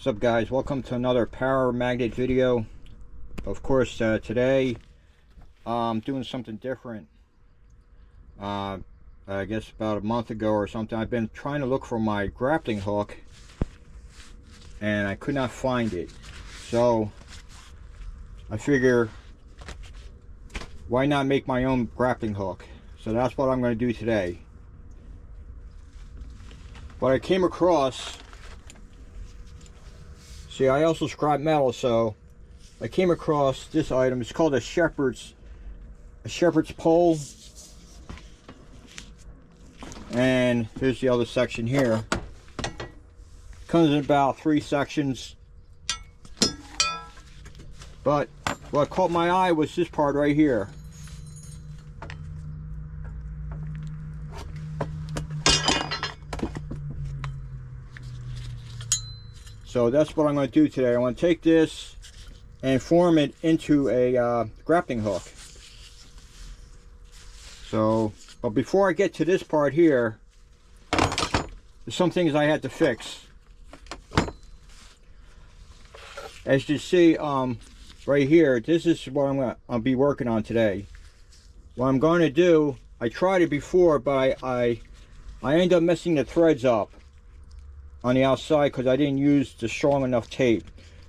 What's up, guys? Welcome to another power magnet video. Of course, today I'm doing something different. I guess about a month ago or something, I've been trying to look for my grappling hook and I could not find it. So I figure, why not make my own grappling hook? So that's what I'm going to do today. What I came across, see, I also scrap metal, so I came across this item. It's called a shepherd's pole, and here's the other section here. Comes in about 3 sections, but what caught my eye was this part right here. So that's what I'm going to do today. I want to take this and form it into a grappling hook. So, but before I get to this part here, there's some things I had to fix. As you see, right here, this is what I'll be working on today. What I'm going to do, I tried it before, but I ended up messing the threads up on the outside because I didn't use the strong enough tape.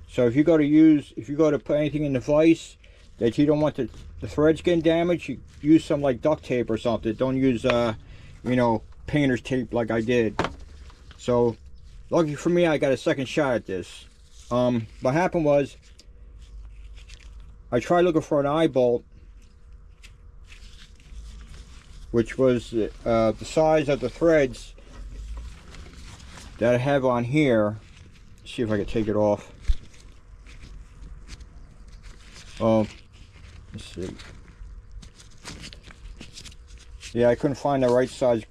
So if you go to put anything in the vise that you don't want the threads getting damaged, you use some like duct tape or something. Don't use you know, painter's tape like I did. So lucky for me, I got a second shot at this. What happened was, I tried looking for an eye bolt, which was the size of the threads that I have on here. Let's see if I can take it off. Oh, let's see. Yeah, I couldn't find the right size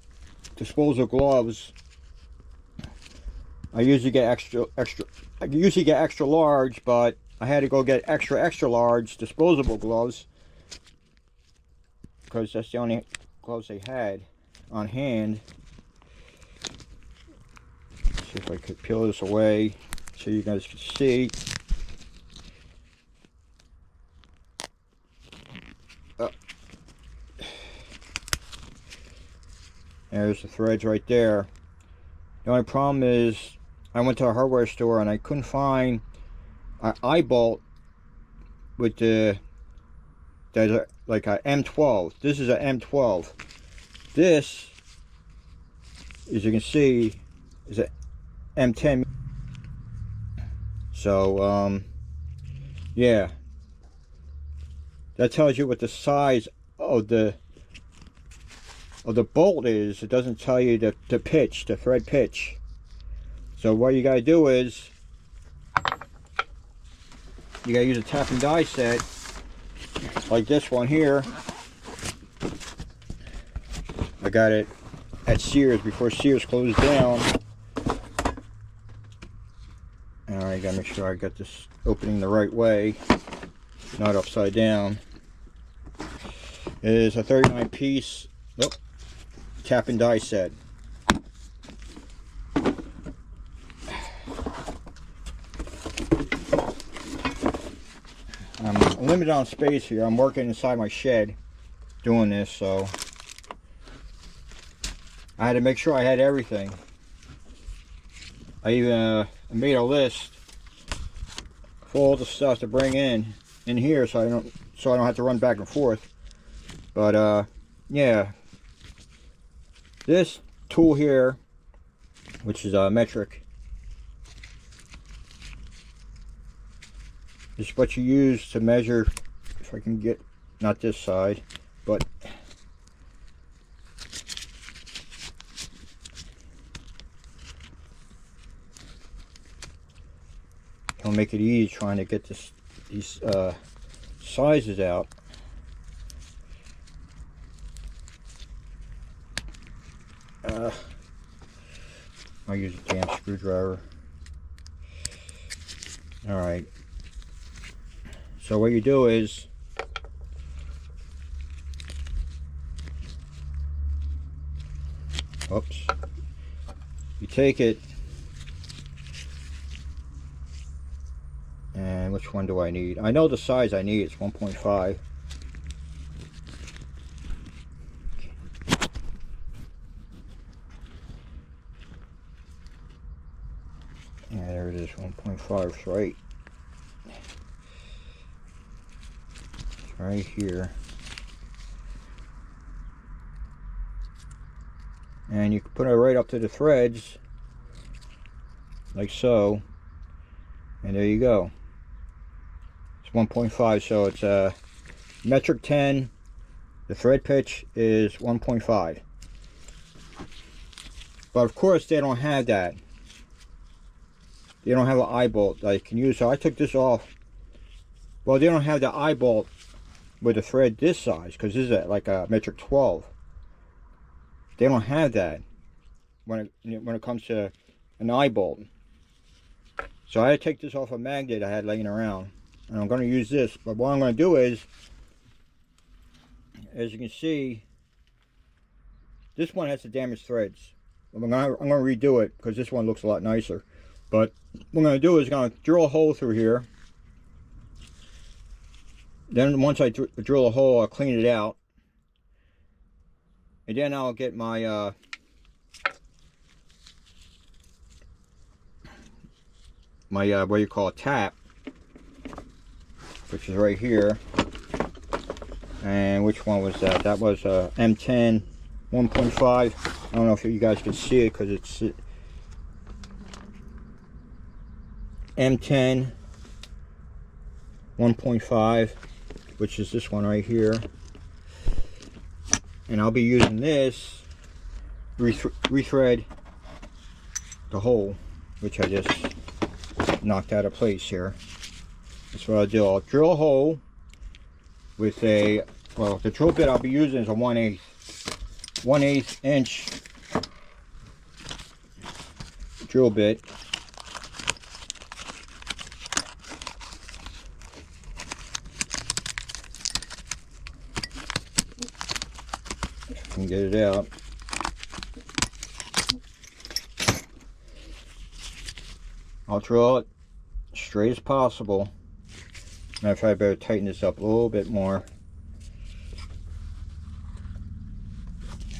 disposable gloves. I usually get extra large, but I had to go get extra large disposable gloves because that's the only gloves they had on hand. See if I could peel this away so you guys can see. There's the threads right there. The only problem is I went to a hardware store and I couldn't find an eye bolt with that's like a M12. This is a M12. This, as you can see, is a M10. So yeah, that tells you what the size of the bolt is. It doesn't tell you the pitch, the thread pitch. So what you gotta do is you gotta use a tap and die set like this one here. I got it at Sears before Sears closed down. Alright, gotta make sure I got this opening the right way, not upside down. It is a 39 piece tap and die set. I'm limited on space here. I'm working inside my shed doing this, so I had to make sure I had everything. I even made a list for all the stuff to bring in here, so I don't have to run back and forth. But yeah, this tool here, which is a metric, is what you use to measure. If I can get, not this side, but it'll make it easy trying to get these sizes out. I'll use a damn screwdriver. Alright. So what you do is, oops, you take it And which one do I need? I know the size I need. It's 1.5. Yeah, there it is. 1.5 is right. It's right here. And you can put it right up to the threads, like so. And there you go. It's 1.5, so it's a metric 10. The thread pitch is 1.5. But of course they don't have that. They don't have an eye bolt that you can use. So I took this off. Well, they don't have the eye bolt with a thread this size, because this is like a metric 12. They don't have that when it comes to an eye bolt. So I had to take this off a magnet I had laying around, and I'm going to use this. But what I'm going to do is, as you can see, this one has the damaged threads. I'm going to redo it because this one looks a lot nicer. But what I'm going to do is going to drill a hole through here. Then once I drill a hole, I'll clean it out, and then I'll get my what you call a tap, which is right here. And which one was that? That was M10 1.5. I don't know if you guys can see it because it's M10 1.5, which is this one right here. And I'll be using this rethread the hole, which I just knocked out of place here. That's what I'll do. I'll drill a hole with a, well, the drill bit I'll be using is a 1/8 inch drill bit. And get it out. I'll drill it straight as possible. Matter of fact, I better tighten this up a little bit more.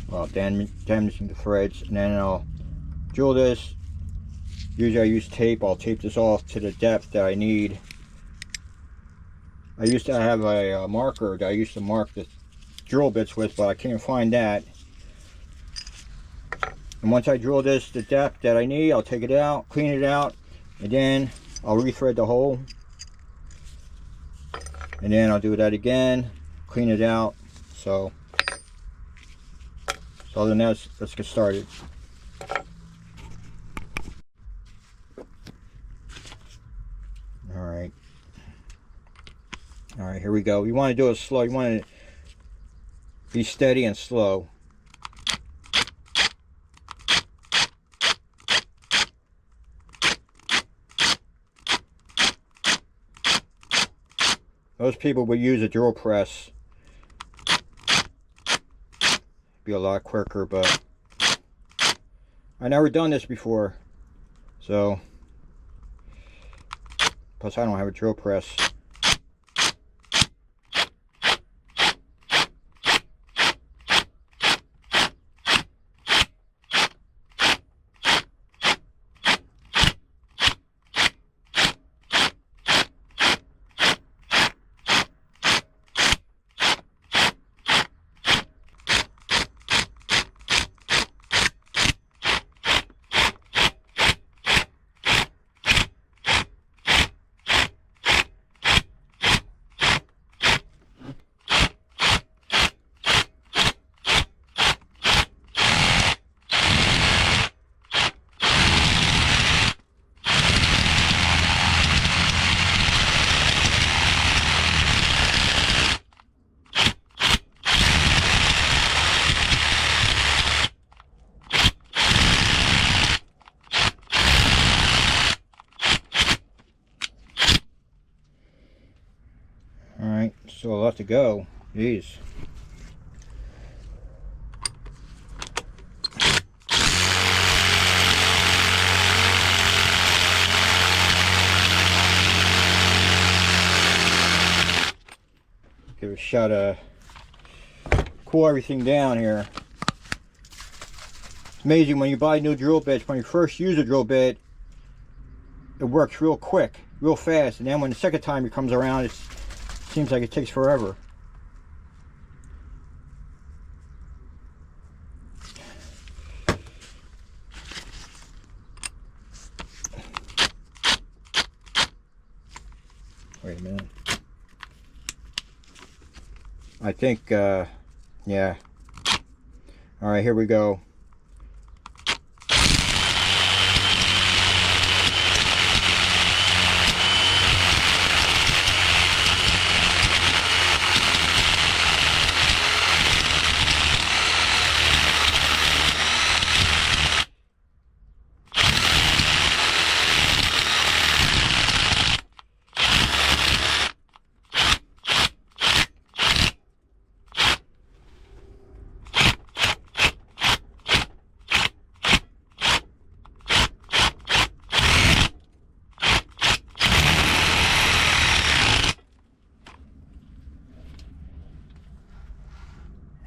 Well, damaging the threads, and then I'll drill this. Usually I use tape. I'll tape this off to the depth that I need. I used to have a marker that I used to mark the drill bits with, but I can't find that. And once I drill this the depth that I need, I'll take it out, clean it out, and then I'll rethread the hole. And then I'll do that again, clean it out. So other than that, let's get started. Alright, here we go. You want to do it slow. You want to be steady and slow. Most people would use a drill press. Be a lot quicker, but I never done this before. So, plus I don't have a drill press. Alright, still a lot to go. Jeez. give a shot of cool everything down here. It's amazing when you buy new drill bits, when you first use a drill bit, it works real quick, real fast, and then when the second time it comes around, it seems like it takes forever. Wait a minute. I think, yeah. All right, here we go.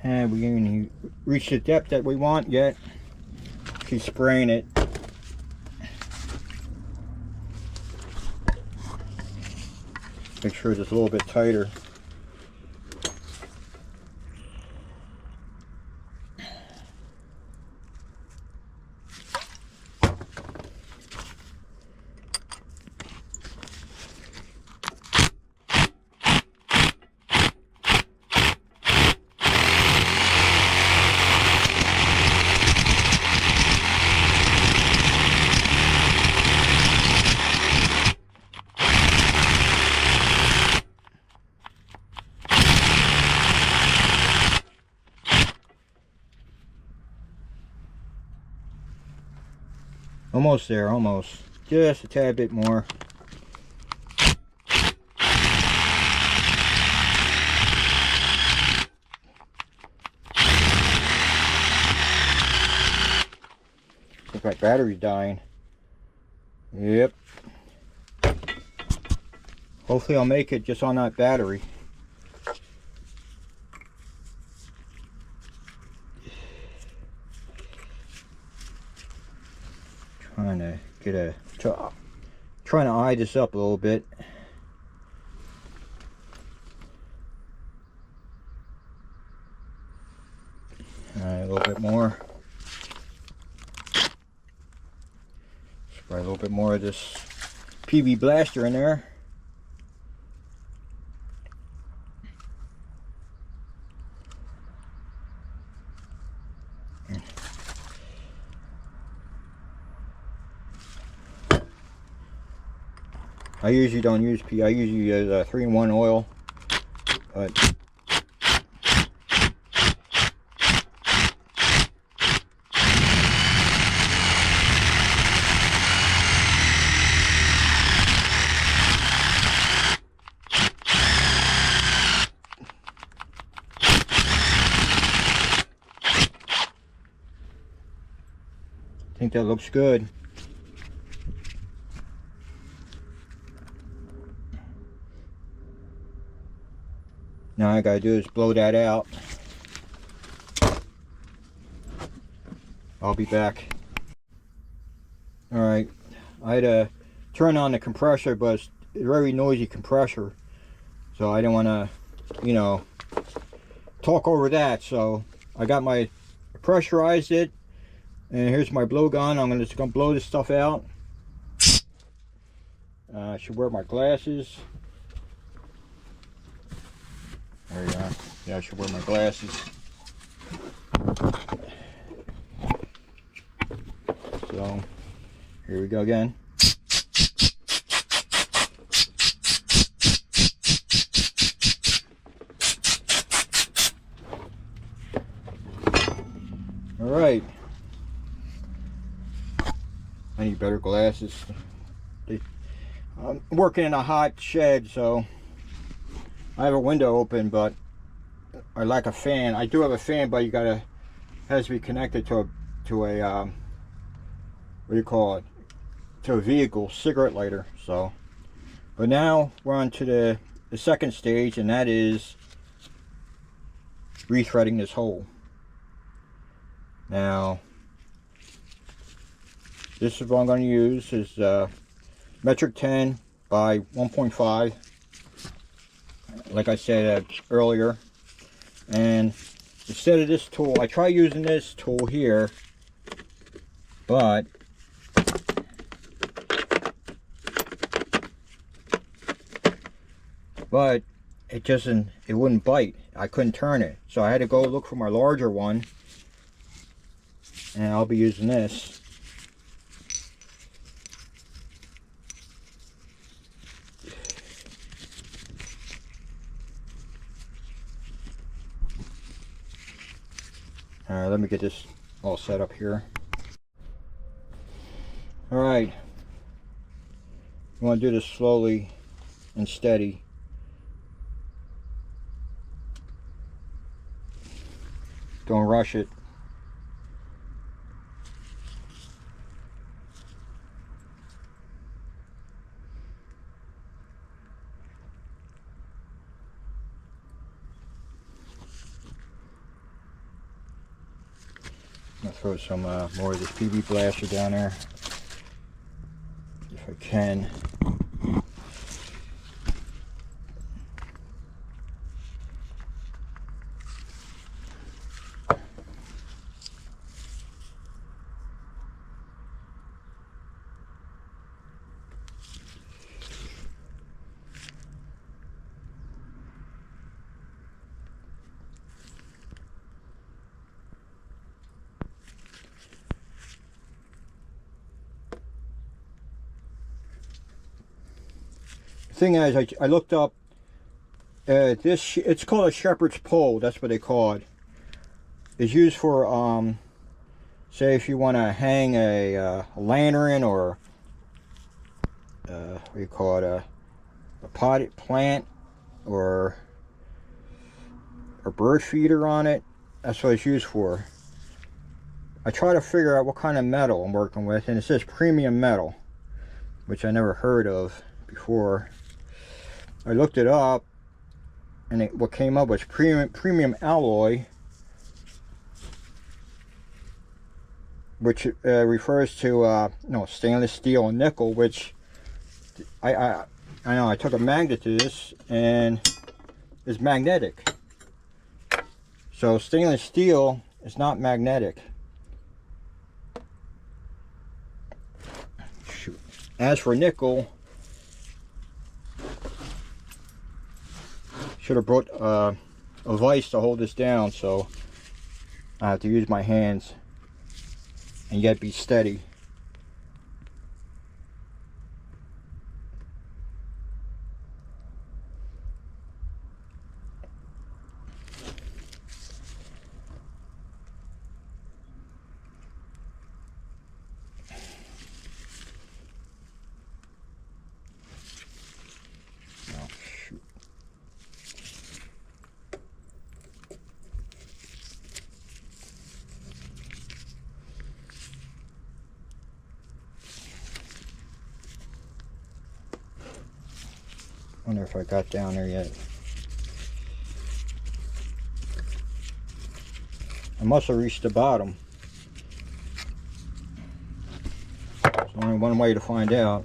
And we didn't reach the depth that we want yet. Keep spraying it. Make sure it's a little bit tighter. Almost there, almost. Just a tad bit more. I think my battery's dying. Yep. Hopefully I'll make it just on that battery. Trying to get a trying to eye this up a little bit. All right, a little bit more. Spray a little bit more of this PB blaster in there. I usually don't use I usually use 3-in-1 oil, but I think that looks good. Now all I gotta do is blow that out. I'll be back. Alright, I had to turn on the compressor, but it's a very noisy compressor. So I didn't want to, you know, talk over that. So I got my pressurized it. And here's my blow gun. I'm just gonna blow this stuff out. I should wear my glasses. There you go. Yeah, I should wear my glasses. So, here we go again. All right. I need better glasses. I'm working in a hot shed, so I have a window open, but I lack a fan. I do have a fan, but has to be connected to a what do you call it? To a vehicle, cigarette lighter. So, but now we're on to the second stage, and that is rethreading this hole. Now, this is what I'm going to use is metric 10 by 1.5, like I said earlier. And instead of this tool, I try using this tool here, but it wouldn't bite. I couldn't turn it, so I had to go look for my larger one, and I'll be using this. Alright, let me get this all set up here. Alright, you want to do this slowly and steady. Don't rush it. I'm gonna throw some more of this PB blaster down there, if I can. Thing is, I looked up this. It's called a shepherd's pole. That's what they call it. It's used for say if you want to hang a lantern, or what do you call it, a potted plant, or a bird feeder on it. That's what it's used for. I try to figure out what kind of metal I'm working with, and it says premium metal, which I never heard of before. I looked it up, and what came up was premium alloy, which refers to stainless steel and nickel, which I know I took a magnet to this, and it's magnetic. So stainless steel is not magnetic. Shoot. As for nickel, should have brought a vise to hold this down, so I have to use my hands and yet be steady. Wonder if I got down there yet. I must have reached the bottom. There's only one way to find out.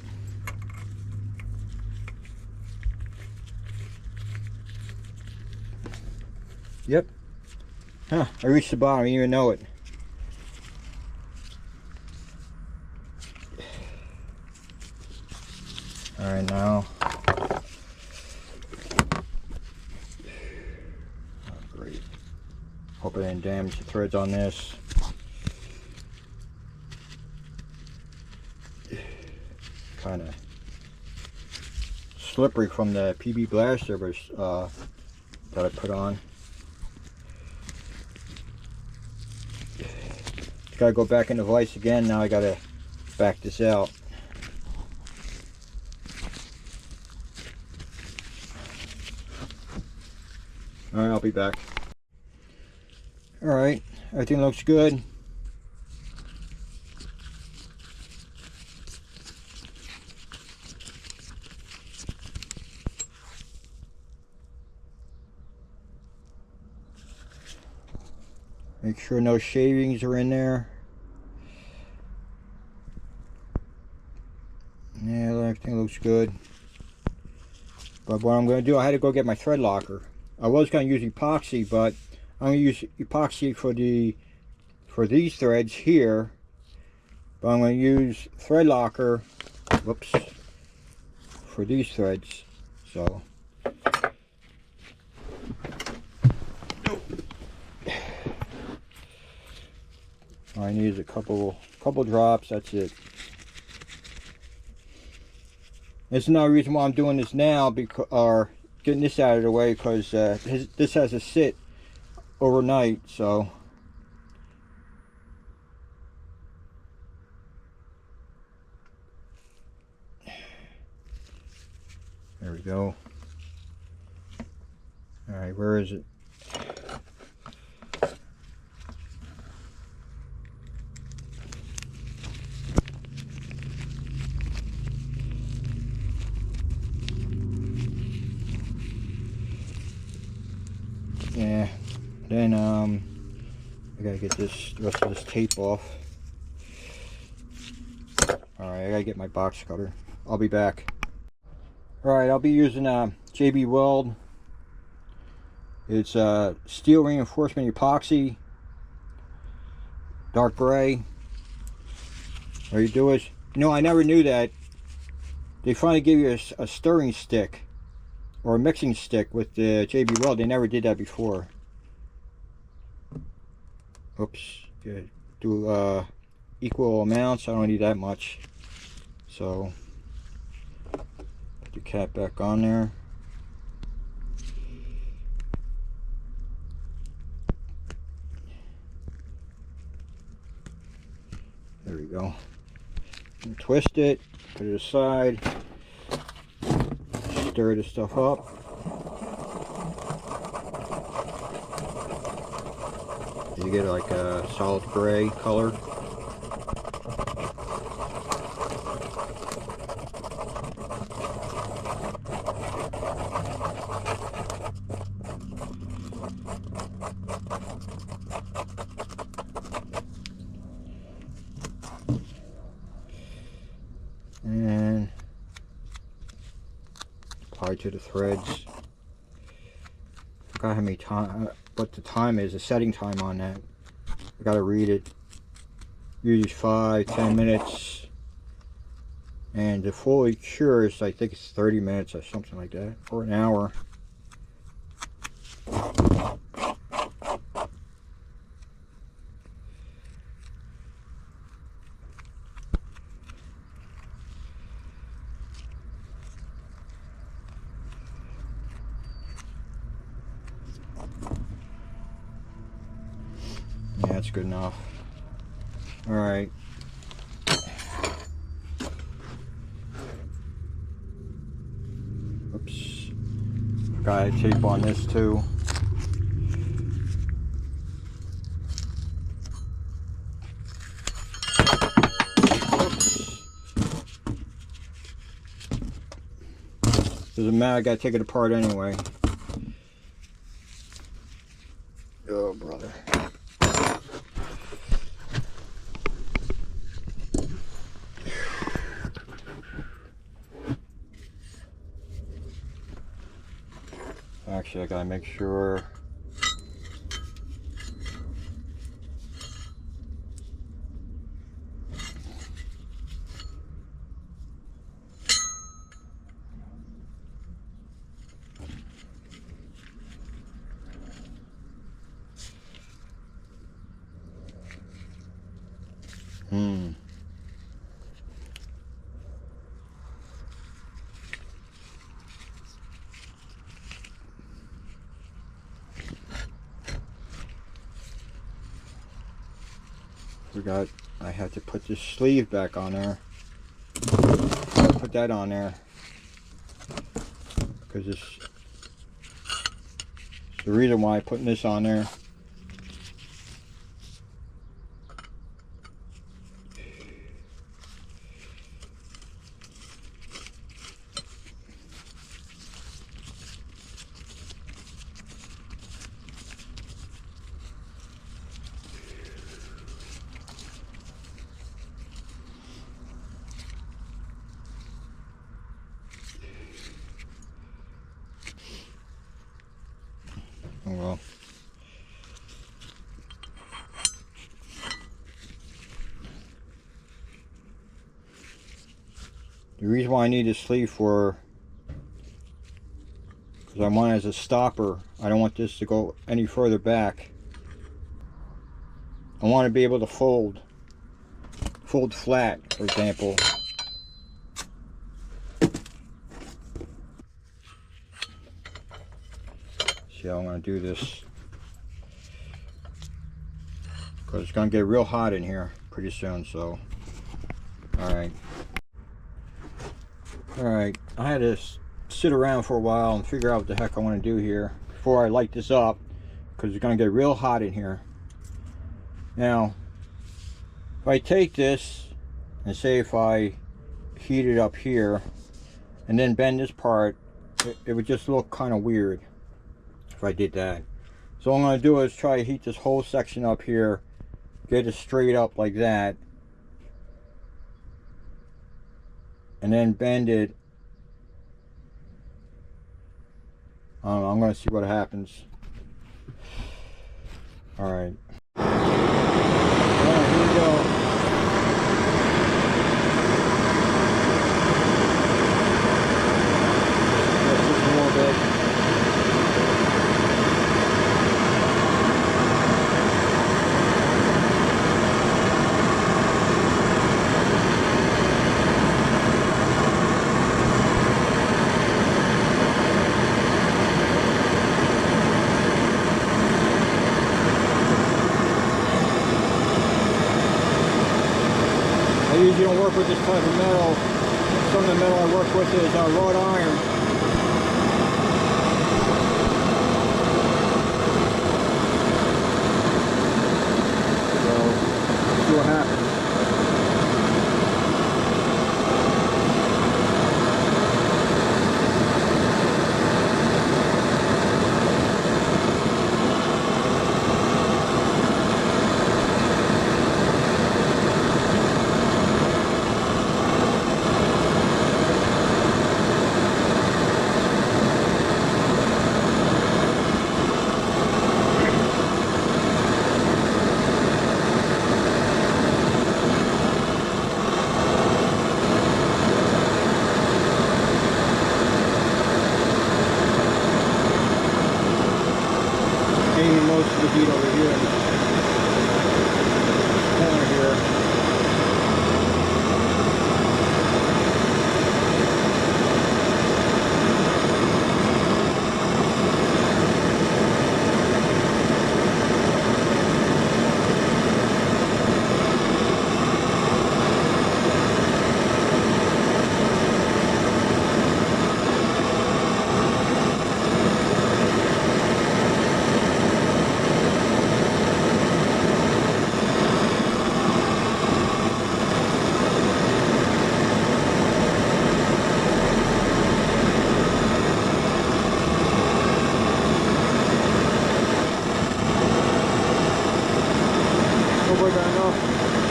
Yep. Huh, I reached the bottom, I didn't even know it. Alright, now. Great. Hope I didn't damage the threads on this. Kind of slippery from the PB blaster that I put on. Gotta go back in the vise again. Now I gotta back this out. Alright, I'll be back. Alright, everything looks good. Make sure no shavings are in there. Yeah, everything looks good. But what I'm going to do, I had to go get my thread locker. I was going to use epoxy, but I'm going to use epoxy for these threads here. But I'm going to use thread locker, whoops, for these threads. So all I need is a couple drops. That's it. That's another reason why I'm doing this now, because, or getting this out of the way, because this has to sit overnight. So there we go. All right, where is it? Yeah, then I gotta get the rest of this tape off. Alright, I gotta get my box cutter. I'll be back. Alright, I'll be using JB Weld. It's steel reinforcement epoxy, dark gray. What you do is, you know, I never knew that they finally gave you a stirring stick or a mixing stick with the JB Weld. They never did that before. Oops. Good. Do equal amounts. I don't need that much. So put the cap back on there. There we go. And twist it. Put it aside. Stir this stuff up. You get like a solid gray color. And apply to the threads. Forgot how many time, what the time is, the setting time on that. I gotta read it. Usually 5-10 minutes, and to fully cure is, I think it's 30 minutes or something like that, or an hour. Yeah, that's good enough. All right. Oops. Forgot to tape on this too. Oops. Doesn't matter, I gotta take it apart anyway. Oh, brother. Actually, I gotta make sure. Forgot I had to put this sleeve back on there. Put that on there because it's the reason why I'm putting this on there. The reason why I need this sleeve for, because I want it as a stopper. I don't want this to go any further back. I want to be able to fold flat, for example. See how I'm going to do this, because it's going to get real hot in here pretty soon. So alright, I had to sit around for a while and figure out what the heck I want to do here before I light this up, because it's going to get real hot in here. Now if I take this and say if I heat it up here and then bend this part, it would just look kind of weird if I did that. So what I'm going to do is try to heat this whole section up here, get it straight up like that, and then bend it. I don't know, I'm going to see what happens. Alright. Alright, here we go. Just a little bit. I usually don't work with this type of metal. Some of the metal I work with is wrought iron. So, let's see what happens. Aiming most of the heat over here in this corner here.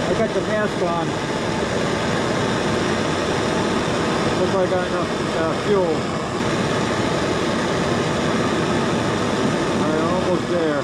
I got the mask on. Looks like I got enough fuel. Alright, almost there.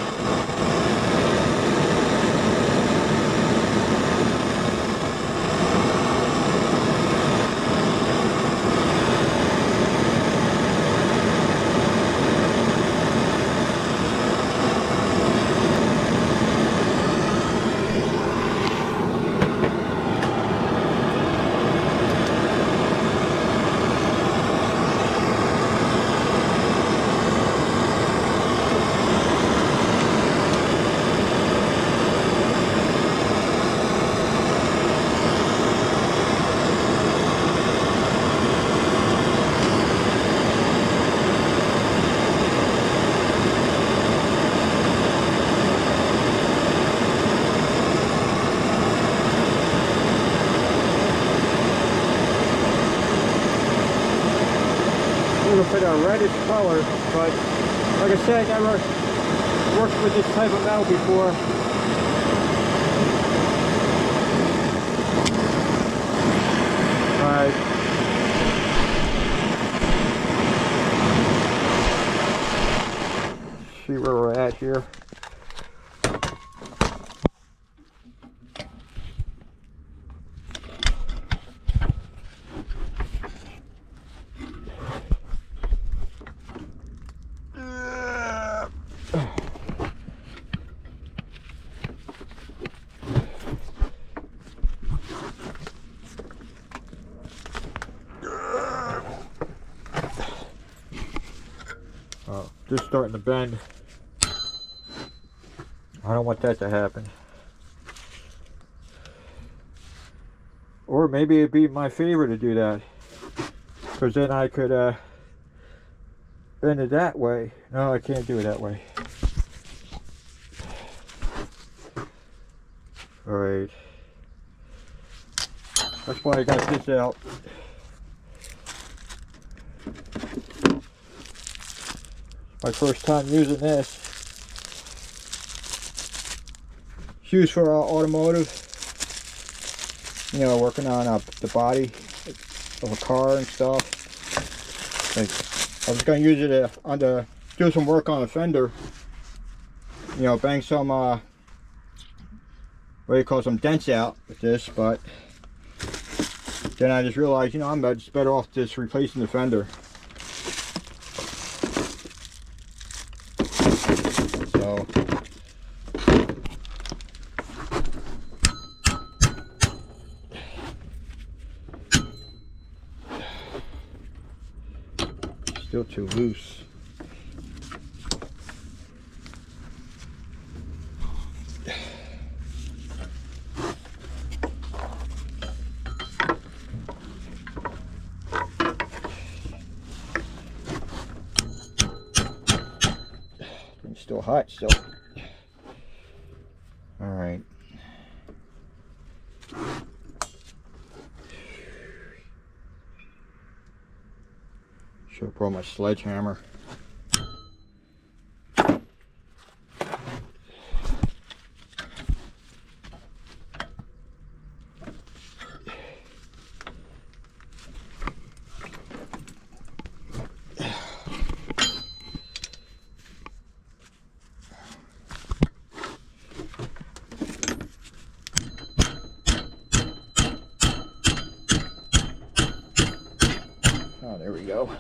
For a reddish color, but like I said, I never worked with this type of metal before. Alright. See where we're at here. Just starting to bend. I don't want that to happen. Or maybe it'd be my favor to do that, because then I could bend it that way. No, I can't do it that way. Alright. That's why I got this out. My first time using this. It's used for automotive. You know, working on the body of a car and stuff. Like, I was going to use it do some work on a fender. You know, bang some, what do you call, some dents out with this, but then I just realized, you know, I'm just better off just replacing the fender. So, still too loose. It's still hot still. All right. Should have brought my sledgehammer. Oh, there we go.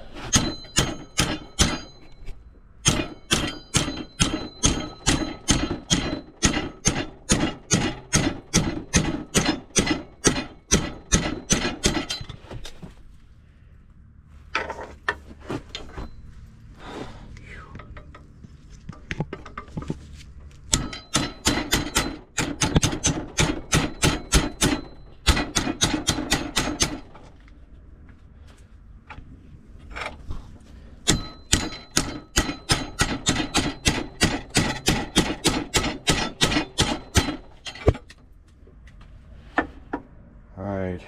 Alright.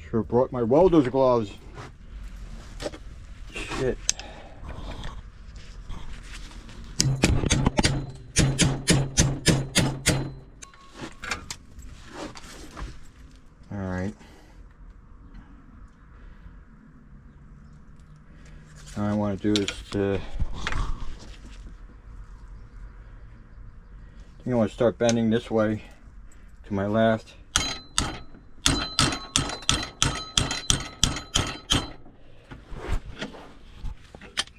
Sure brought my welder's gloves. Shit. Alright. All I want to do is I think I want to start bending this way to my left.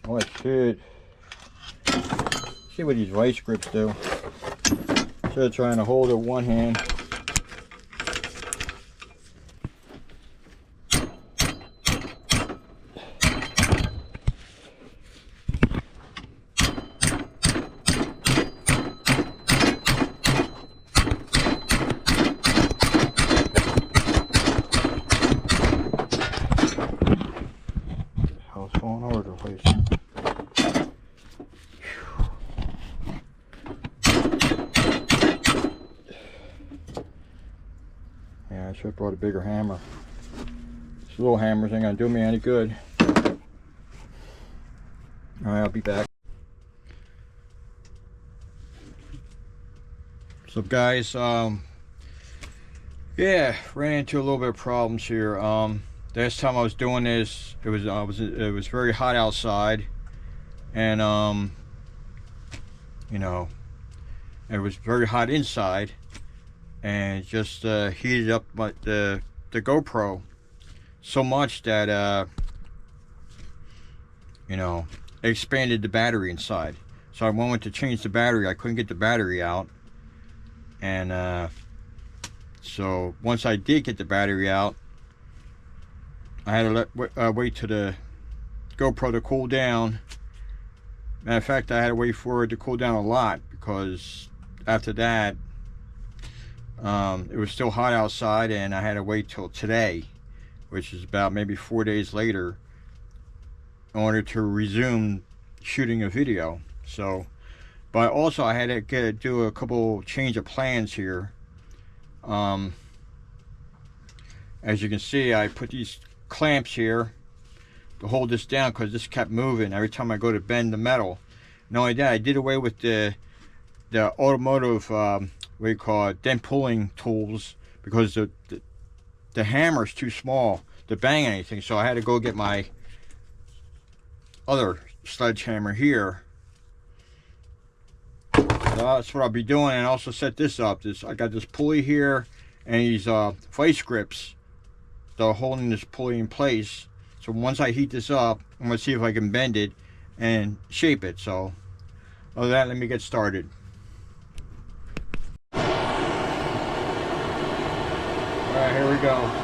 Oh, I should see what these vice grips do. Instead of trying to hold it with one hand. Falling all over the place. Yeah, I should have brought a bigger hammer. These little hammers ain't gonna do me any good. Alright, I'll be back. So guys, yeah, ran into a little bit of problems here. Last time I was doing this, it was very hot outside, and you know, it was very hot inside, and it just heated up the GoPro so much that you know, it expanded the battery inside. So I went to change the battery. I couldn't get the battery out, and So once I did get the battery out, I had to wait till the GoPro to cool down. Matter of fact, I had to wait for it to cool down a lot, because after that it was still hot outside, and I had to wait till today, which is about maybe 4 days later, in order to resume shooting a video. So, but also I had to do a couple change of plans here. As you can see, I put these clamps here to hold this down, because this kept moving every time I go to bend the metal. Not only that, I did away with the automotive what do you call it, dent pulling tools, because the hammer's too small to bang anything. So I had to go get my other sledgehammer here. So that's what I'll be doing. And also set this up. I got this pulley here and these vice grips that are holding this pulley in place. So once I heat this up, I'm going to see if I can bend it and shape it. So other than that, let me get started. Alright, here we go.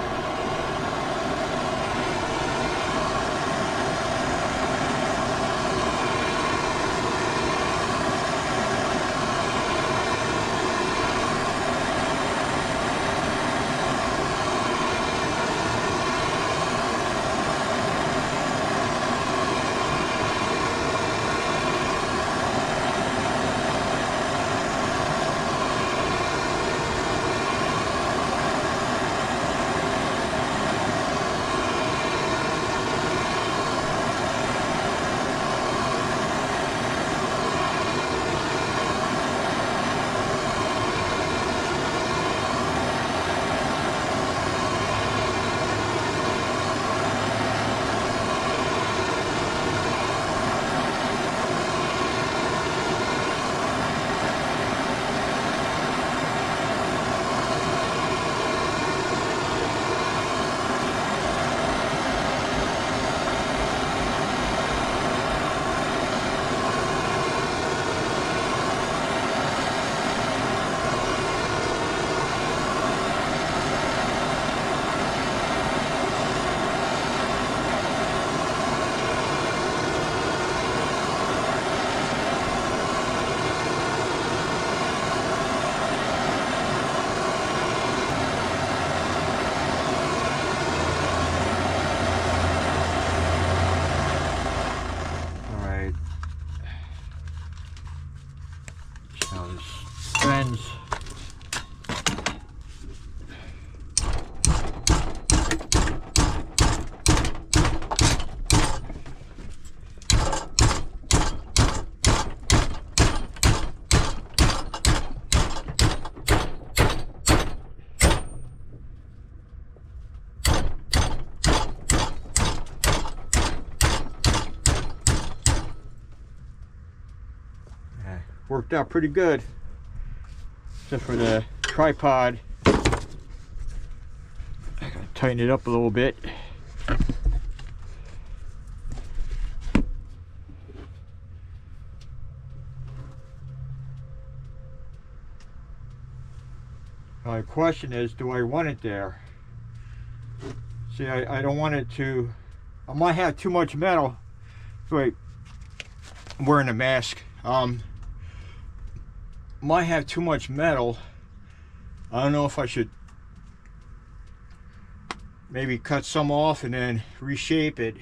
Bends. Worked out pretty good. Except for the tripod. I gotta tighten it up a little bit. The question is, do I want it there? See, I don't want it to. I might have too much metal. Wait, I'm wearing a mask. Might have too much metal. I don't know if I should maybe cut some off and then reshape it,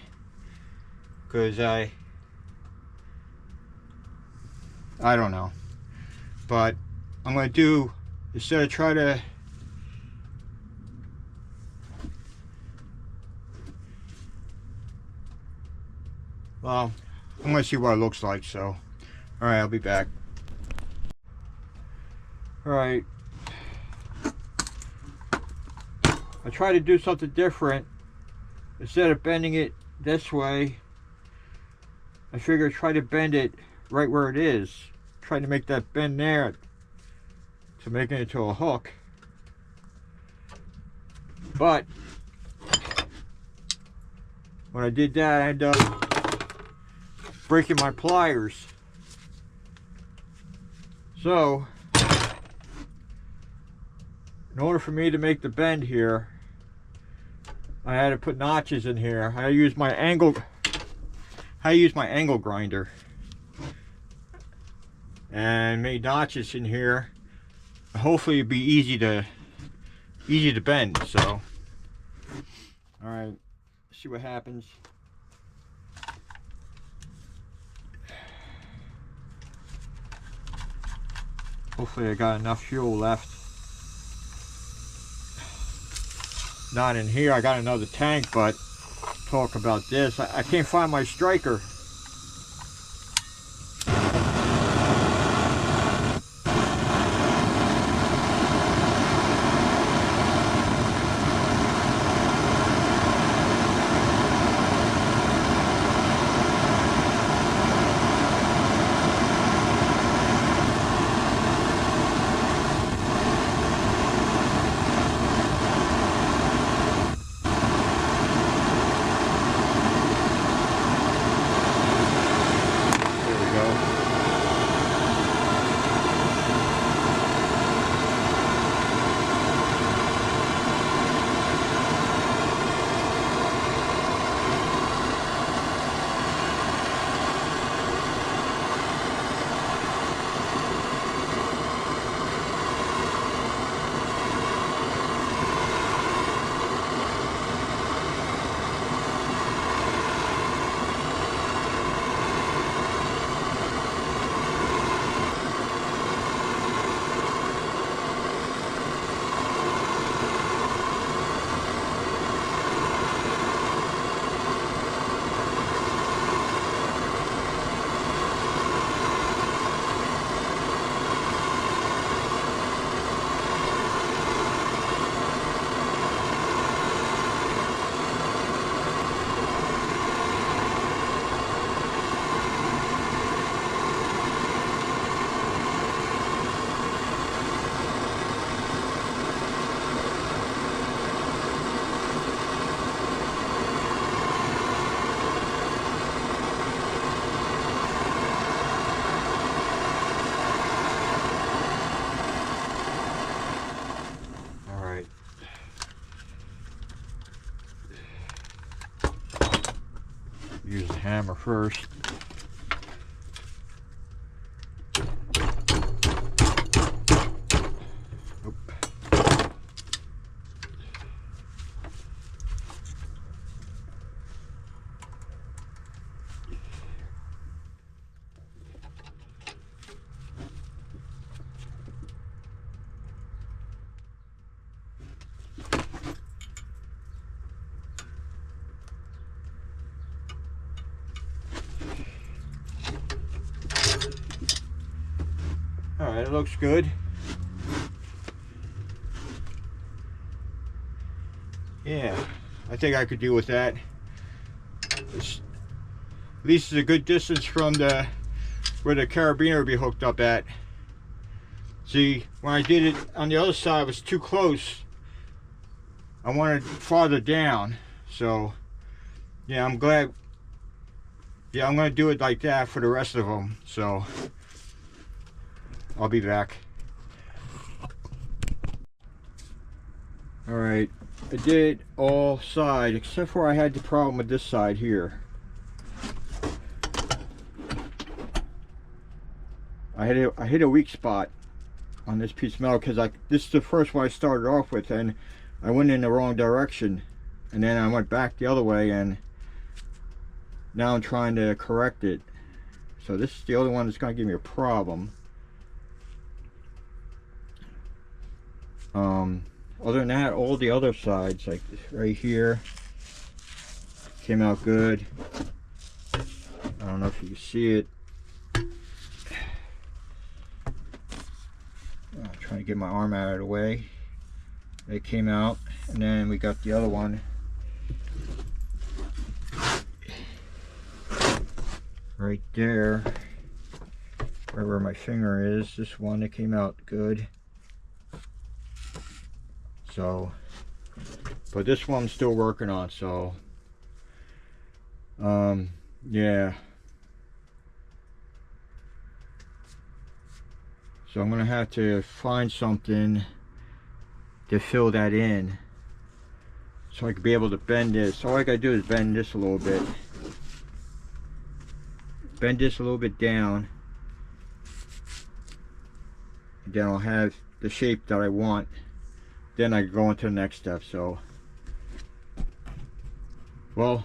because I don't know. But I'm going to do, instead of try to well, I'm going to see what it looks like. So alright, I'll be back. Alright, I try to do something different. Instead of bending it this way, I figure try to bend it right where it is. Try to make that bend there to make it into a hook. But when I did that, I ended up breaking my pliers. So in in order for me to make the bend here, I had to put notches in here. I use my angle grinder and made notches in here. Hopefully it'd be easy to bend. So, all right, see what happens. Hopefully I got enough fuel left. Not in here, I got another tank, but talk about this. I can't find my striker. Use the hammer first. Oop. Alright, it looks good. Yeah, I think I could deal with that. At least it's a good distance from where the carabiner would be hooked up at. See, when I did it on the other side, it was too close. I wanted farther down. So, yeah, I'm glad. Yeah, I'm going to do it like that for the rest of them. So, I'll be back. Alright, I did all sides except for I had the problem with this side here. I hit a weak spot on this piece of metal because this is the first one I started off with, and I went in the wrong direction, and then I went back the other way, and now I'm trying to correct it. So this is the only one that's going to give me a problem. Other than that, all the other sides, like right here, came out good. I don't know if you can see it. I'm trying to get my arm out of the way. They came out, and then we got the other one right there, right where my finger is. This one, that came out good. So, but this one I'm still working on. So, yeah. So I'm gonna have to find something to fill that in, so I could be able to bend this. All I gotta do is bend this a little bit. Bend this a little bit down. And then I'll have the shape that I want. Then I can go into the next step. So, well,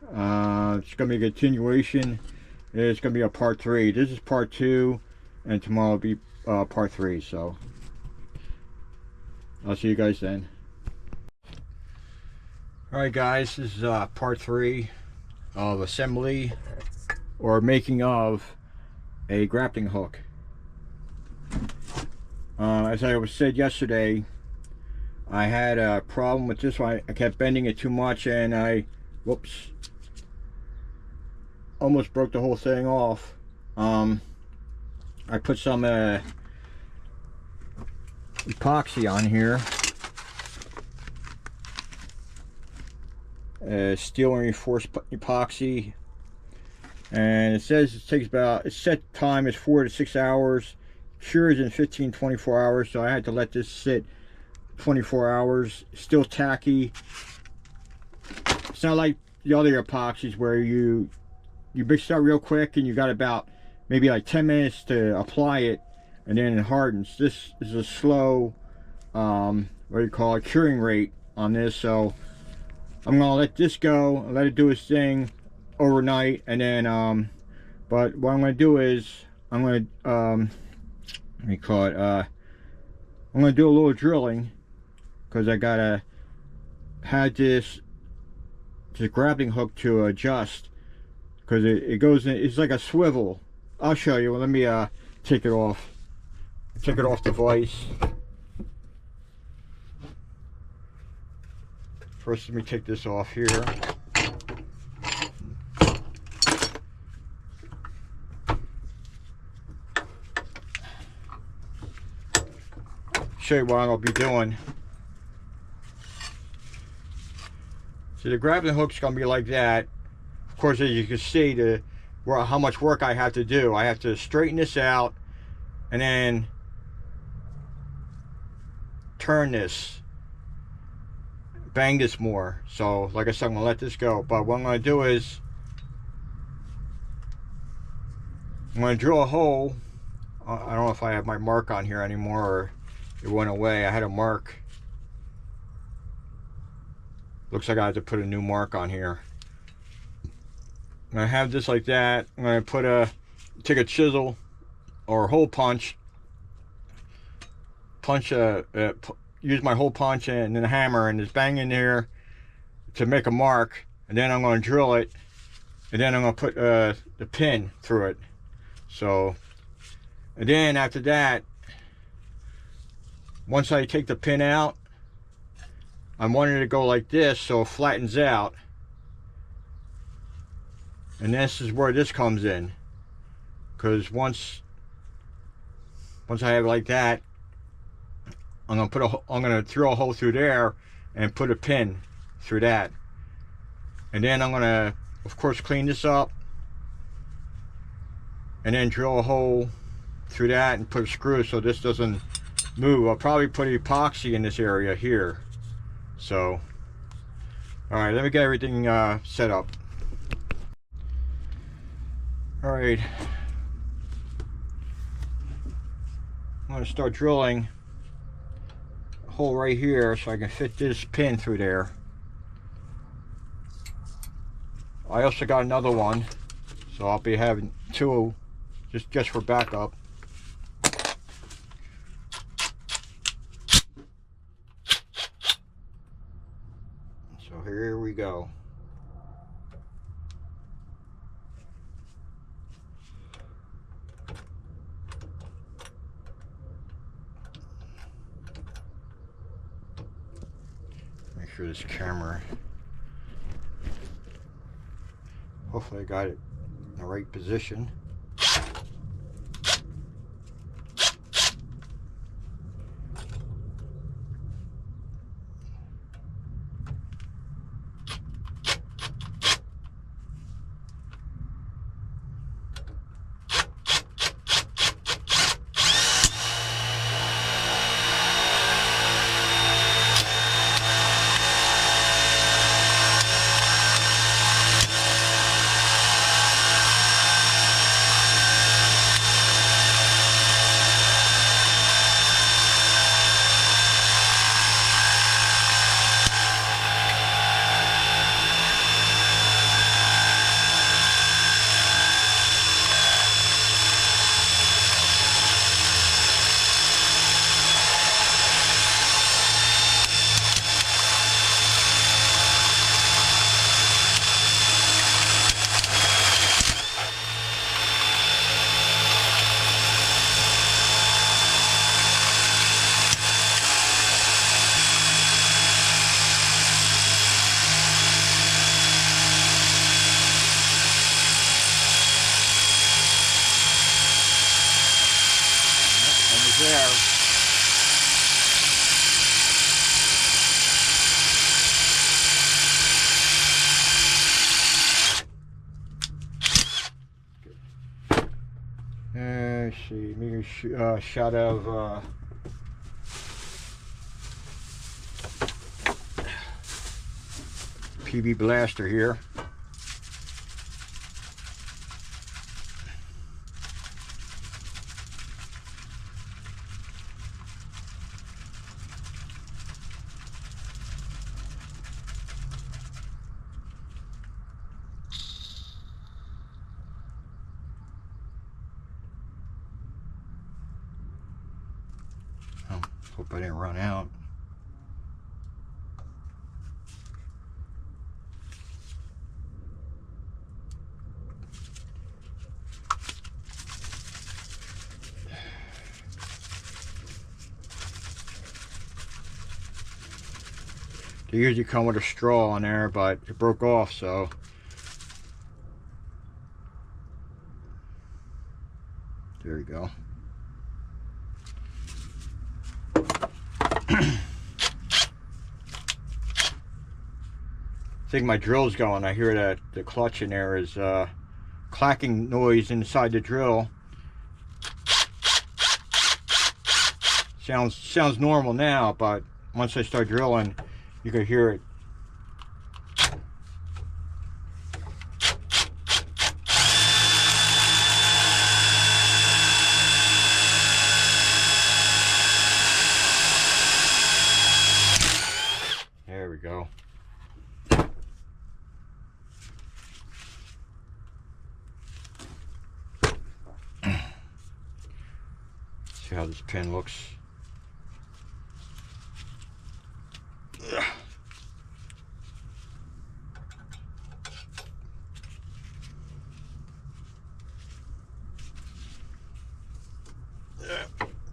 it's gonna be a continuation. It's gonna be a part 3. This is part 2, and tomorrow will be part 3. So I'll see you guys then. Alright guys, this is part 3 of assembly or making of a grappling hook. As I was said yesterday, I had a problem with this one. I kept bending it too much, and I, whoops, almost broke the whole thing off. I put some epoxy on here, steel reinforced epoxy, and it says it takes about, its set time is 4 to 6 hours, cures in 15-24 hours. So I had to let this sit 24 hours. Still tacky. It's not like the other epoxies where you mix it out real quick and you got about maybe like 10 minutes to apply it and then it hardens. This is a slow what do you call it, curing rate on this. So I'm gonna let this go and let it do its thing overnight, and then but what I'm gonna do is I'm gonna let me call it I'm gonna do a little drilling, because I gotta had this grappling hook to adjust, because it goes in, it's like a swivel. I'll show you. Well, let me take it off the vise. First, let me take this off here. Show you what I'm going to be doing. So the grappling hook's going to be like that. Of course, as you can see, how much work I have to do. I have to straighten this out and then turn this, bang this more. So like I said, I'm going to let this go. But what I'm going to do is I'm going to drill a hole. I don't know if I have my mark on here anymore or it went away. I had a mark. Looks like I have to put a new mark on here. I'm going to have this like that. I'm going to take a chisel or hole punch, use my hole punch and then a hammer and just bang in there to make a mark, and then I'm going to drill it, and then I'm going to put the pin through it. So, and then after that, once I take the pin out, I'm wanting it to go like this so it flattens out. And this is where this comes in, because once I have it like that, I'm gonna drill a hole through there and put a pin through that, and then I'm gonna, of course, clean this up and then drill a hole through that and put a screw so this doesn't move. I'll probably put epoxy in this area here. So, all right, let me get everything set up. All right, I'm going to start drilling a hole right here so I can fit this pin through there. I also got another one, so I'll be having two just for backup. So here we go. Make sure this camera, hopefully I got it in the right position. there. Let's see, maybe a shot of PB Blaster here. Hope I didn't run out. They usually come with a straw on there, but it broke off, so there you go. I think my drill's going. I hear that the clutch in there is clacking noise inside the drill. Sounds normal now, but once I start drilling, you can hear it. There we go. See how this pin looks.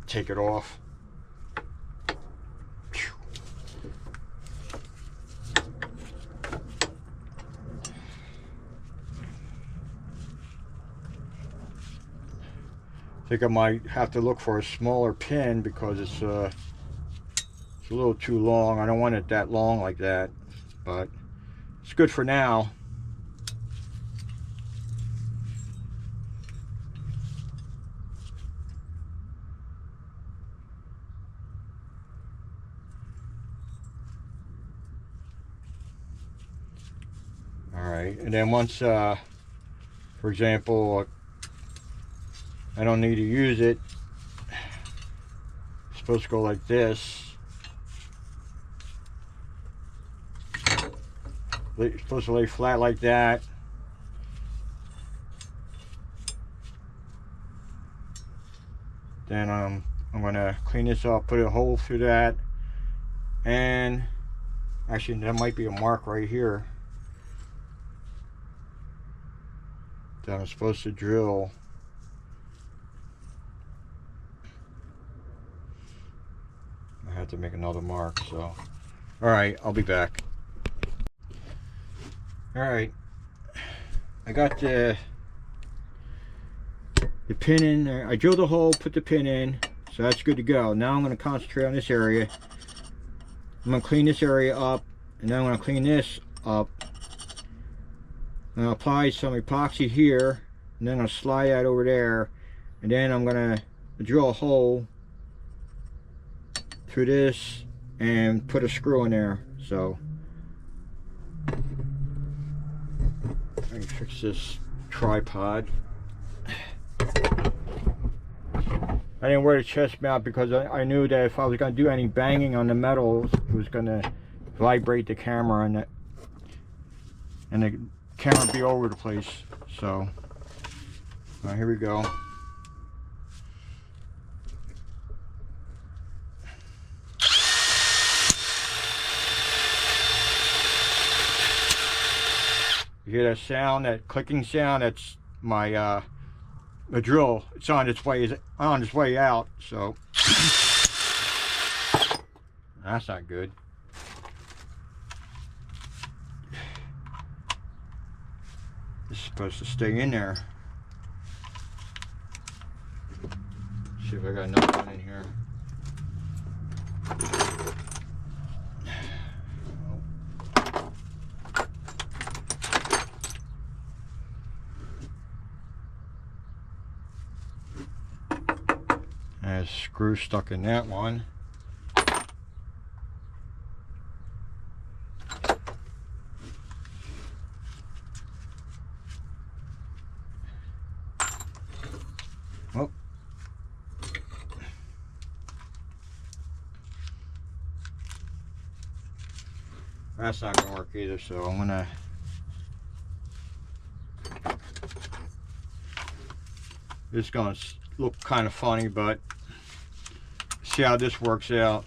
Take it off. I think I might have to look for a smaller pin because it's a little too long. I don't want it that long like that, but it's good for now. Alright, and then once, for example, I don't need to use it, it's supposed to go like this. It's supposed to lay flat like that. Then I'm going to clean this up, put a hole through that, and actually there might be a mark right here that I'm supposed to drill. I have to make another mark, so alright, I'll be back. Alright, I got the pin in there. I drilled a hole, put the pin in, so that's good to go. Now I'm going to concentrate on this area. I'm going to clean this area up, and then I'm going to clean this up. I'm going to apply some epoxy here, and then I'll slide that over there, and then I'm going to drill a hole through this and put a screw in there. So let me fix this tripod. I didn't wear the chest mount because I knew that if I was going to do any banging on the metals, it was going to vibrate the camera, and the camera would be all over the place. So here we go. You hear that sound, that clicking sound? That's my the drill. It's on its way out. So that's not good. It's supposed to stay in there. see if I got another one in here. There's a screw stuck in that one. Oh. That's not going to work either, so I'm going to it's going to look kind of funny, but see how this works out.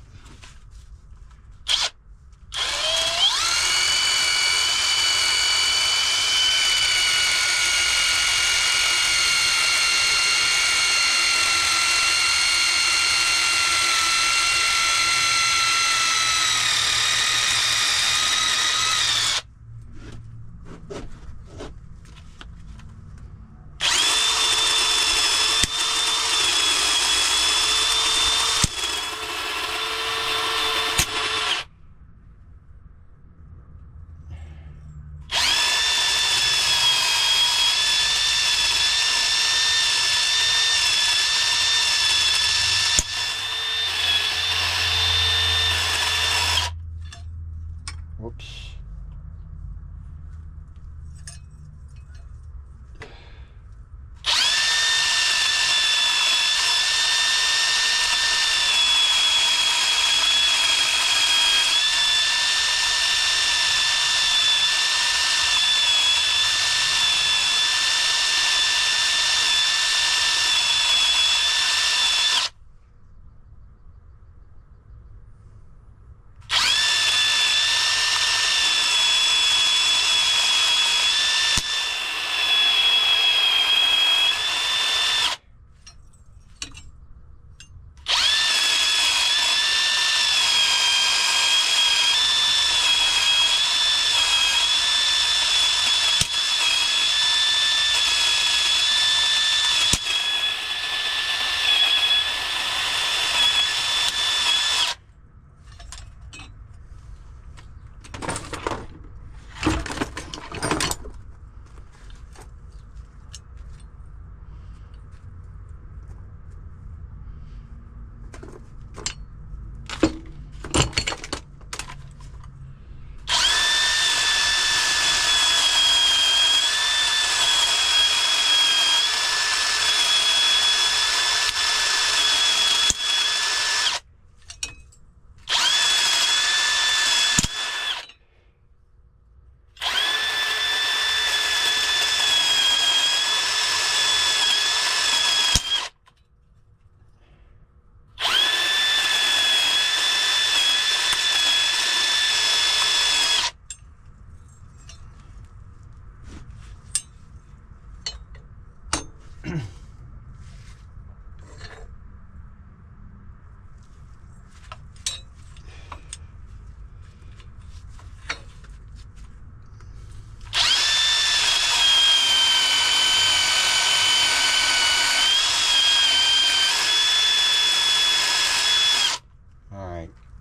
Whoops.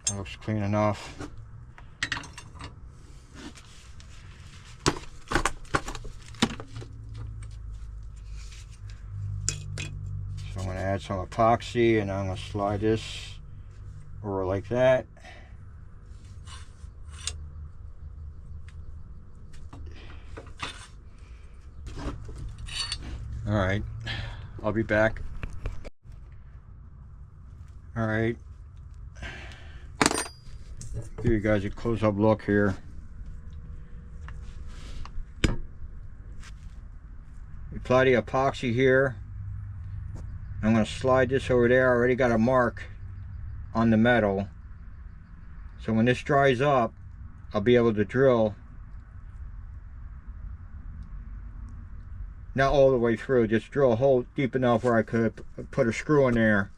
That looks clean enough. So I'm going to add some epoxy and I'm going to slide this over like that. Alright, I'll be back. Alright, give you guys a close-up look here. Apply the epoxy here. I'm going to slide this over there. I already got a mark on the metal. So when this dries up, I'll be able to drill. Not all the way through, just drill a hole deep enough where I could put a screw in there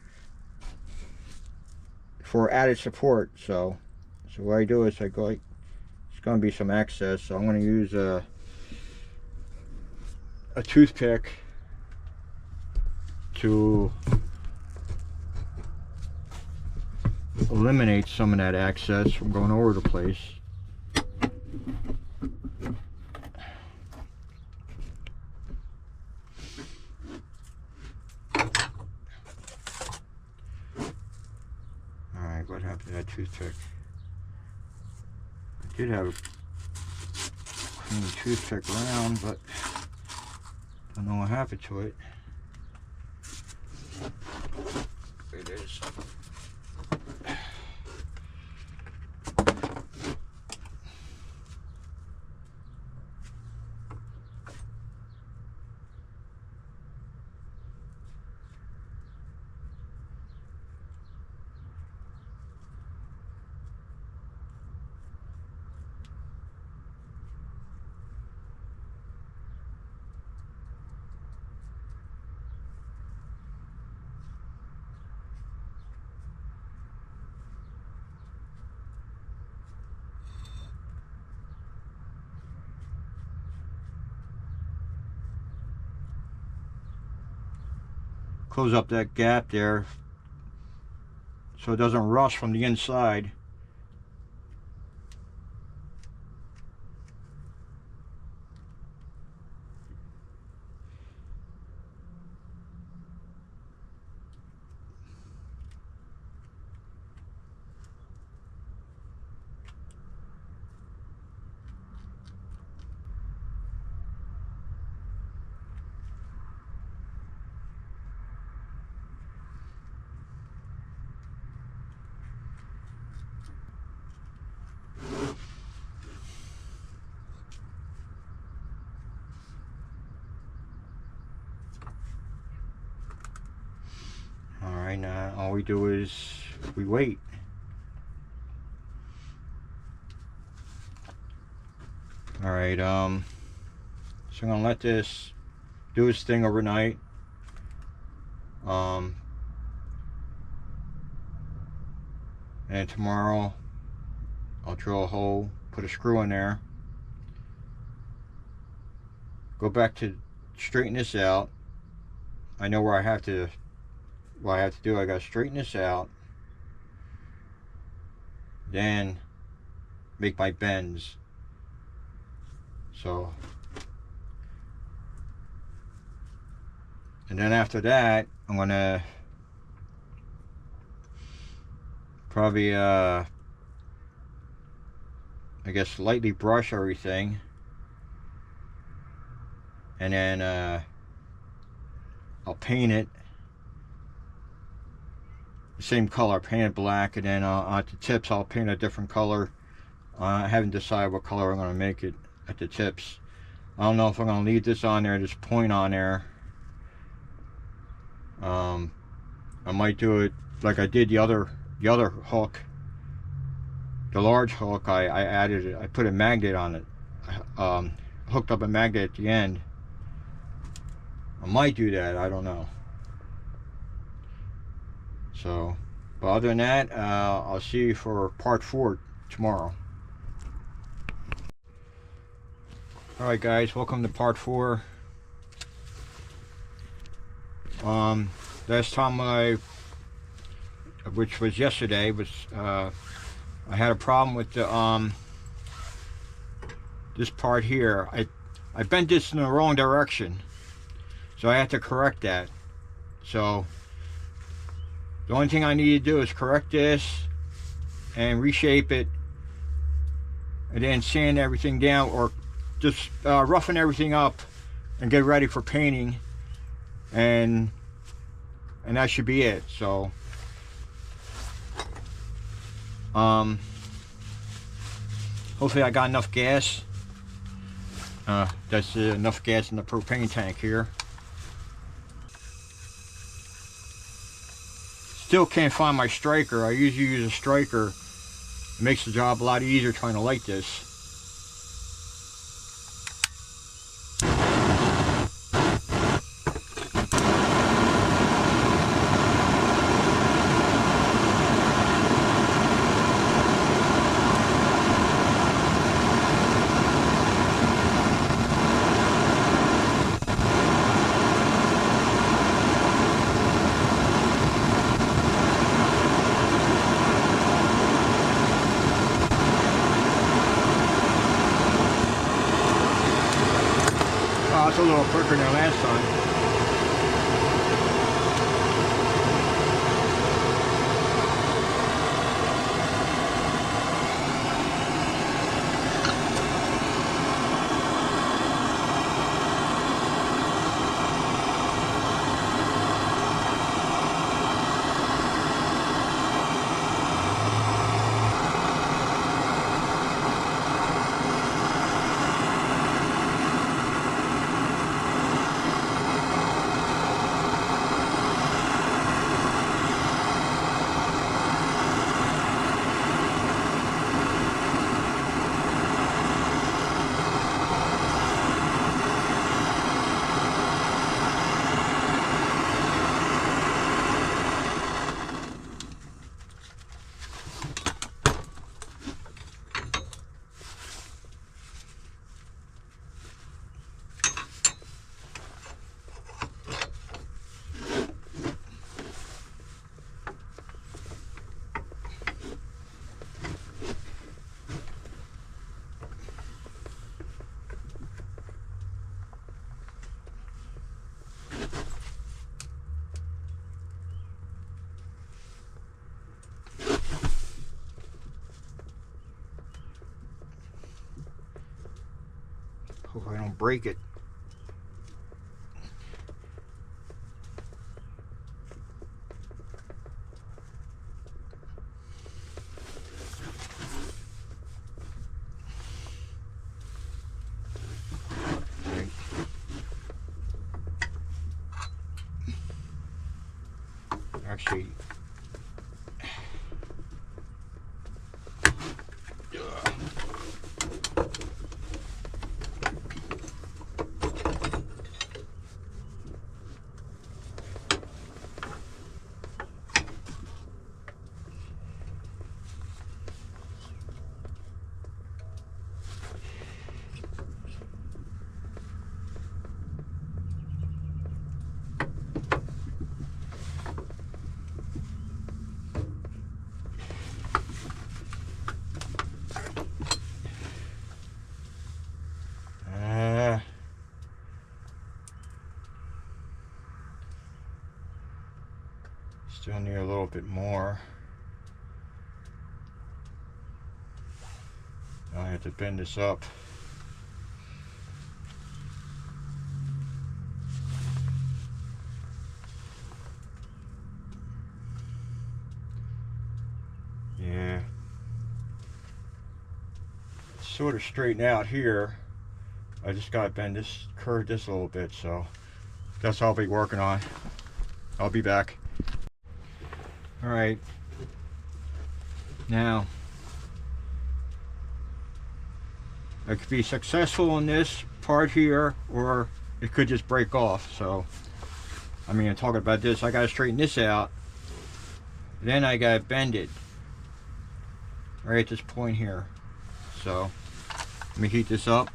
for added support. So what I do is I go like, it's going to be some excess, so I'm going to use a toothpick to eliminate some of that excess from going over the place. Alright, what happened to that toothpick? I did have a clean toothpick around, but don't know what happened to it. There it is. Close up that gap there so it doesn't rust from the inside. Alright, now all we do is we wait. Alright, so I'm gonna let this do its thing overnight. And tomorrow I'll drill a hole, put a screw in there, go back to straighten this out. I know where I have to, what I have to do. I gotta straighten this out, then make my bends. So, and then after that, I'm gonna probably I guess lightly brush everything, and then I'll paint it the same color, paint it black, and then at the tips I'll paint a different color. I haven't decided what color I'm going to make it at the tips. I don't know if I'm going to leave this on there, this point on there. I might do it like I did the other hook, the large hook. I added it, I put a magnet on it, hooked up a magnet at the end. I might do that, I don't know. So, but other than that, I'll see you for part 4 tomorrow. Alright guys, welcome to part 4. Last time which was yesterday, was I had a problem with the this part here. I bent this in the wrong direction, so I had to correct that. So the only thing I need to do is correct this and reshape it, and then sand everything down, or just roughen everything up and get ready for painting, and that should be it. So hopefully I got enough gas. That's enough gas in the propane tank here. Still can't find my striker. I usually use a striker. It makes the job a lot easier trying to light this. little quicker than last time. Hope I don't break it. Actually, still need a little bit more. Now I have to bend this up. Yeah. It's sort of straighten out here. I just got to bend this, curve this a little bit, so that's what I'll be working on. I'll be back. All right. Now, I could be successful in this part here, or it could just break off. So, I mean, I'm talking about this. I got to straighten this out. Then I got to bend it right at this point here. So, let me heat this up.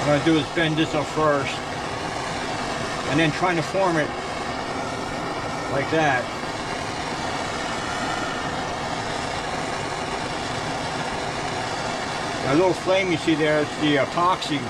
What I'm going to do is bend this up first, and then trying to form it like that. That little flame you see there is the epoxy.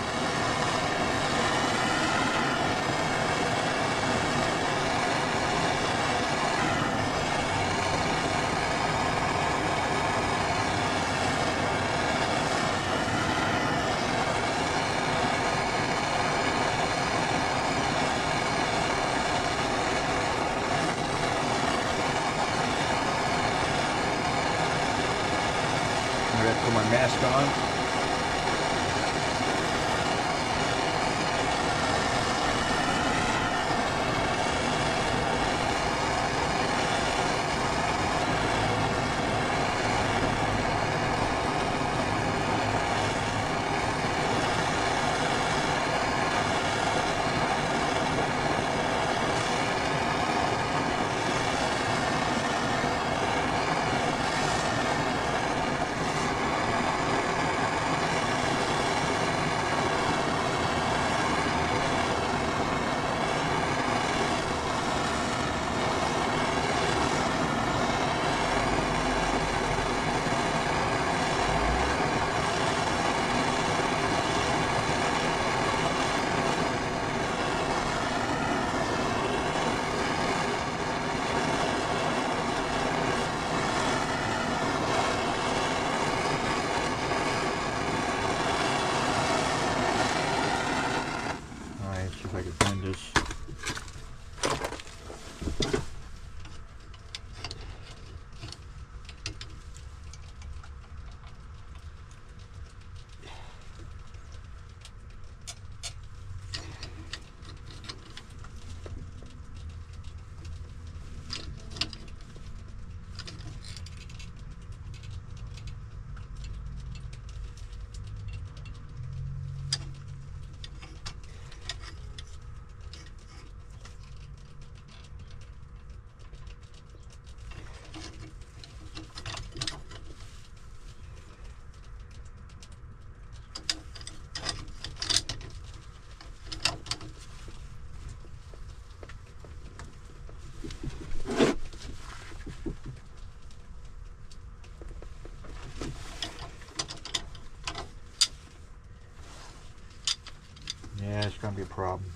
Put my mask on. See if I can bend this. Yeah, it's gonna be a problem.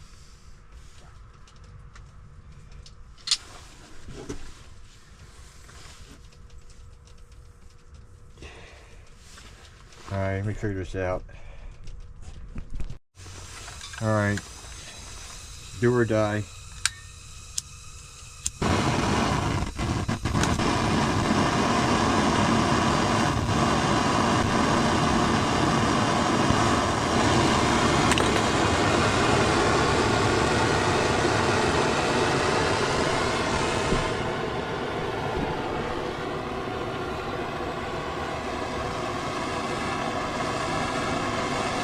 Alright, let me figure this out. Alright. Do or die.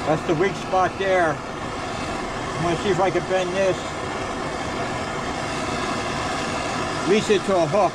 That's the weak spot there. I'm going to see if I can bend this. Release it to a hook.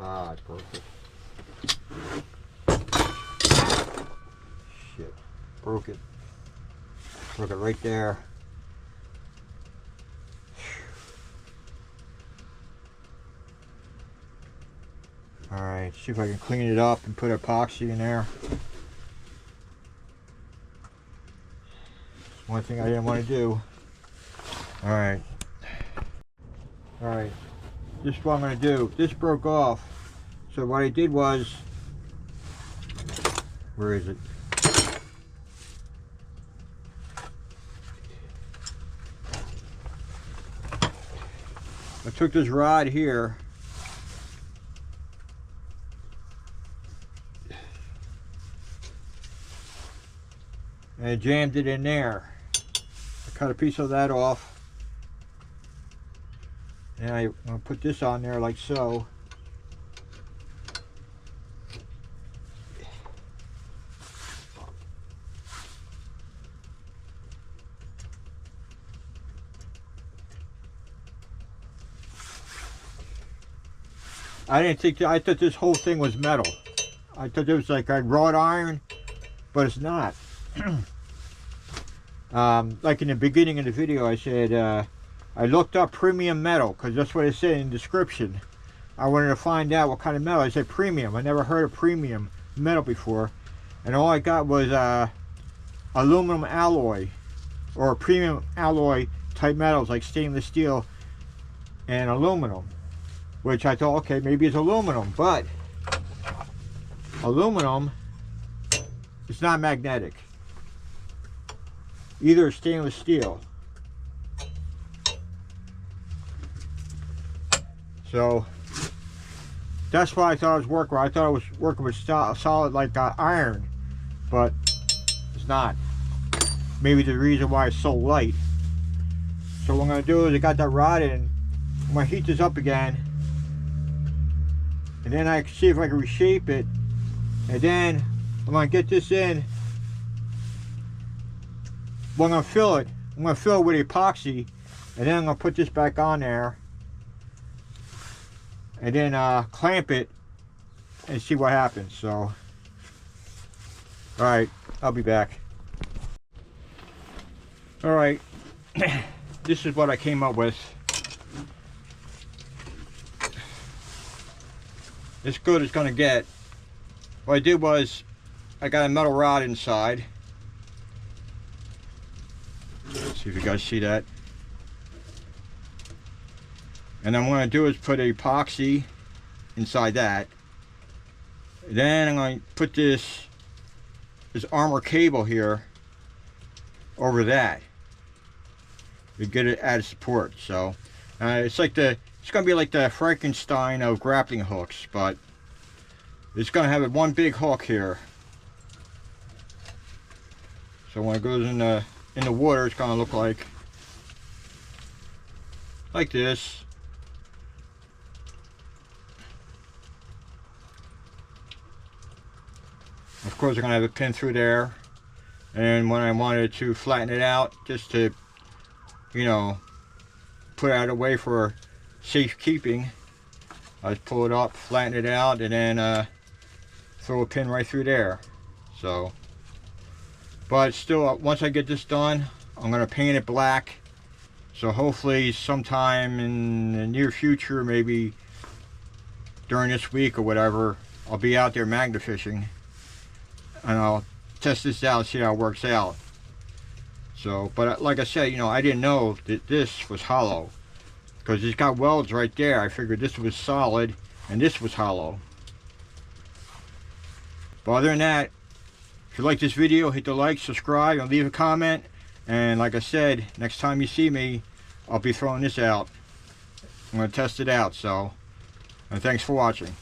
Ah, it's perfect. Shit. Broke it. Broke it right there. Alright, see if I can clean it up and put epoxy in there. One thing I didn't want to do. Alright. Alright. This is what I'm going to do. This broke off. So what I did was... Where is it? I took this rod here. And I jammed it in there. I cut a piece of that off. And I'm going to put this on there like so. I thought this whole thing was metal. I thought it was like a wrought iron, but it's not. Like in the beginning of the video, I said I looked up premium metal because that's what it said in the description. I wanted to find out what kind of metal. I said premium. I never heard of premium metal before, and all I got was aluminum alloy or premium alloy type metals like stainless steel and aluminum, which I thought, okay, maybe it's aluminum, but aluminum is not magnetic. Either stainless steel. So that's why I thought it was working. I thought it was working with solid like iron, but it's not. Maybe the reason why it's so light. So what I'm going to do is I got that rod in. I'm going to heat this up again, and then I can see if I can reshape it, and then I'm going to get this in. Well, I'm going to fill it. I'm going to fill it with epoxy, and then I'm going to put this back on there, and then clamp it and see what happens. So, alright, I'll be back. Alright, this is what I came up with. As good as it's going to get. What I did was, I got a metal rod inside. See if you guys see that. And then what I'm going to do is put epoxy inside that. Then I'm going to put this armor cable here over that to get it added support. So it's going to be like the Frankenstein of grappling hooks, but it's going to have one big hook here. So when it goes in the water, it's going to look like this. Of course, I'm going to have a pin through there, and when I wanted to flatten it out, just to, you know, put it out of the way for safekeeping, I just pull it up, flatten it out, and then throw a pin right through there. So, but still, once I get this done, I'm going to paint it black. So hopefully sometime in the near future, maybe during this week or whatever, I'll be out there magnet fishing, and I'll test this out and see how it works out. So, but like I said, you know, I didn't know that this was hollow, because it's got welds right there. I figured this was solid and this was hollow. But other than that, if you like this video, hit the like, subscribe, and leave a comment. And like I said, next time you see me, I'll be throwing this out. I'm going to test it out. So, and thanks for watching.